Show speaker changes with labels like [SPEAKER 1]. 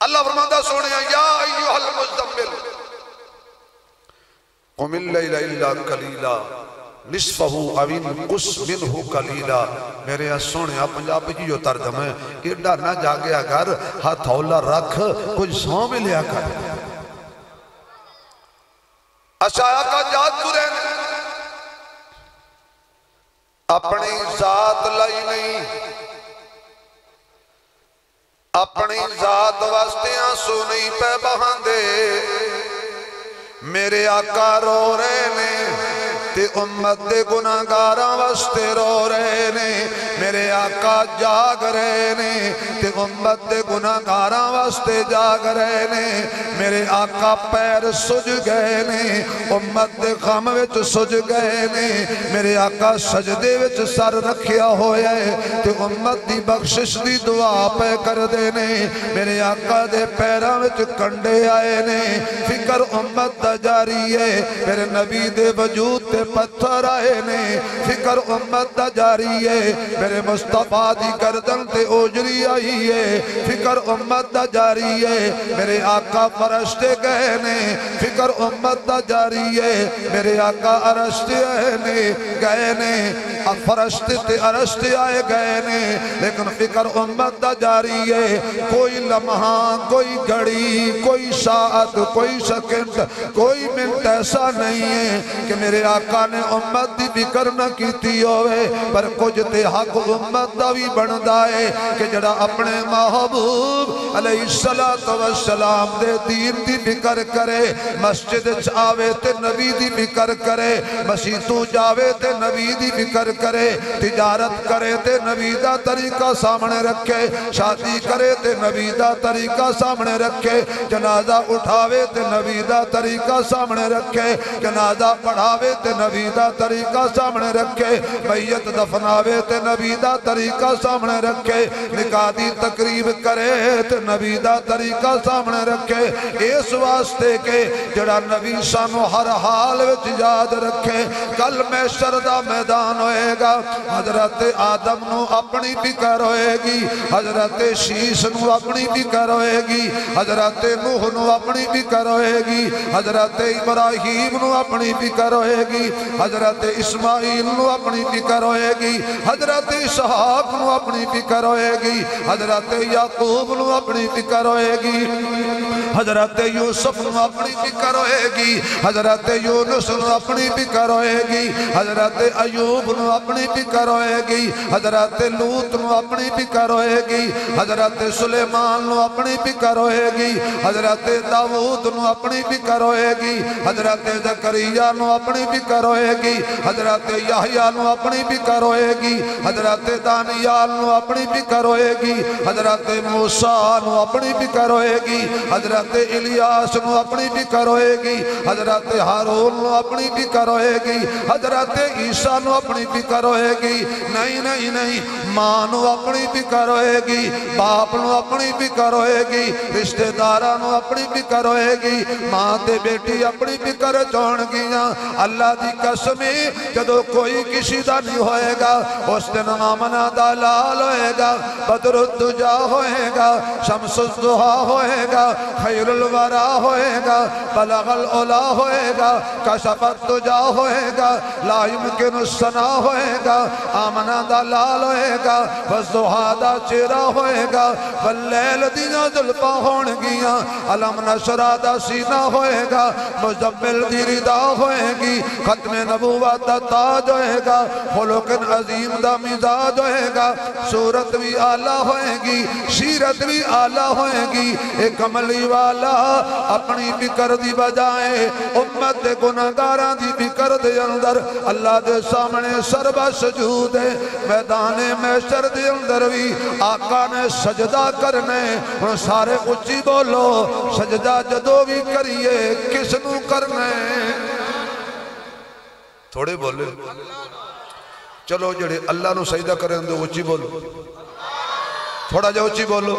[SPEAKER 1] اللہ فرماتا سونے یا ایوہ المزدمل قم اللیل الا قلیلا نصفہ او انقص منہ قلیلا۔ میرے سونے پنجابی کی جو ترجمہ ہے ایڈا نہ جاگیا کر، ہاتھ اولا رکھ، کچھ سو میں لیا کر۔ اشایا کا جات برے نے اپنی ذات لائی نہیں، اپنی ذات واسطے آنسو نہیں پہ بہاندے، میرے آقا رو رہے نے تے امت دے گناہگاراں واسطے رو رہے نے، میرے آقا جاگ رہے نے تے امت دے گناہگاراں واسطے جاگ رہے نے، میرے آقا پیر سج گئے نے امت دے غم وچ سج گئے نے، میرے آقا سجدے وچ سر رکھیا ہویا ہے تے امت دی بخشش دی دعا پہ کر دے نے، میرے آقا دے پیراں وچ کنڈے آئے نے، فکر امت دا جاری ہے، میرے نبی دے وجود تے پتھر آئے نے، فکر امت دا جاری ہے، میرے مصطفیٰ دی گردن تے اوجری آئی ہے، فکر امت دا جاری ہے، میرے آقا فرشتے گئے نے، فکر امت دا جاری ہے، میرے آقا عرشتے آئے نے گئے نے، فرشتے تے عرشتے آئے گئے نے، لیکن فکر امت دا جاری ہے، کوئی لمحہ، کوئی گھڑی، کوئی ساعت، کوئی سیکنڈ، کوئی منٹ ایسا نہیں ہے کہ میرے آقا نے امت دی فکر نہ کیتی ہوئے، پر کچھ تے حق امت دا بھی بندہ ہے کہ جڑا اپنے محبوب علیہ السلام دے دین دی فکر کرے، مسجد آوے تے نبی دی فکر کرے، مسیتوں جاوے تے نبی دی فکر کرے، تجارت کرے تے نبی دا طریقہ سامنے رکھے، شادی کرے تے نبی دا طریقہ سامنے رکھے، جنازہ اٹھاوے تے نبی دا طریقہ سامنے رکھے، جنازہ پڑھاوے تے نبی دا طریقہ سامنے رکھے، میت دفناوے تے نبی دا طریقہ سامنے رکھے، نکاح دی تقریب کرے تے نبی دا طریقہ سامنے رکھے، اس واسطے کے جڑا نبی سانو ہر حال وچ یاد رکھے، کل محشر دا میدان ہوئے گا، حضرت آدم نو اپنی فکر ہوئے گی، حضرت شیش نو اپنی فکر ہوئے گی، حضرت نوح نو اپنی فکر ہوئے گی، حضرت ابراہیم نو اپنی فکر ہوئے گی، حضرت اسماعیل نو اپنی فکر ہوئے گی، حضرت اسحاق نو اپنی فکر ہوئے گی، حضرت یعقوب نو اپنی فکر ہوئے گی، حضرت یوسف نو اپنی فکر ہوئے گی، حضرت یونس نو اپنی فکر ہوئے گی، حضرت ایوب نو اپنی فکر ہوئے گی، حضرت لوط نو اپنی فکر ہوئے گی، حضرت سلیمان نو اپنی فکر ہوئے گی، حضرت داؤد نو اپنی فکر ہوئے گی، حضرت زکریا نو اپنی فکر ہوئے گی، حضرت یحییٰ نو اپنی فکر ہوئے گی، حضرت دانیال نو اپنی فکر ہوئے گی، حضرت موسیٰ نو اپنی فکر ہوئے گی، حضرت الیاس نو اپنی فکر ہوئے گی، حضرت ہارون نو اپنی فکر ہوئے گی، حضرت عیسیٰ نو اپنی فکر ہوئے گی، نہیں ماں نو اپنی فکر ہوئے گی، باپ نو اپنی فکر ہوئے گی، رشتہ داراں نو اپنی فکر ہوئے گی، ماں تے بیٹی اپنی فکر چون گیاں، اللہ دی قسمی جدو کوئی کسی دا نہیں ہوئے گا، اس دن آمنہ دا لال ہوئے گا، بدر الدجا ہوئے گا، شمس الضحا ہوئے گا، خیر الورا ہوئے گا، بلغ العلا ہوئے گا، کشف الدجا ہوئے گا، لا یمکن السنا ہوئے گا، آمنہ دا لال ہوئے گا، والضحا دا چہرہ ہوئے گا، واللیل دینا ظلفہ ہون گیاں، علم نشرہ دا سینہ ہوئے گا، مزمل دی ردا ہوئے گی، ختم نبوت دا تاج ہوئے گا، خلق عظیم دا مزاج ہوئے گا، صورت بھی آلہ ہوئے گی، سیرت بھی آلہ ہوئے گی، ایک عملی والا اپنی فکر دی بجائے امت دے گناہگاراں دی فکر دے اندر اللہ دے سامنے سربہ سجود ہے، میدان محشر دے اندر بھی آقا نے سجدہ کرنے، اور سارے اچھی بولو سجدہ جدو بھی کریے کس نو کرنے، تھوڑے بولے چلو جڑے اللہ نو سجدہ کریں دو اچھی بولو، تھوڑا جو اچھی بولو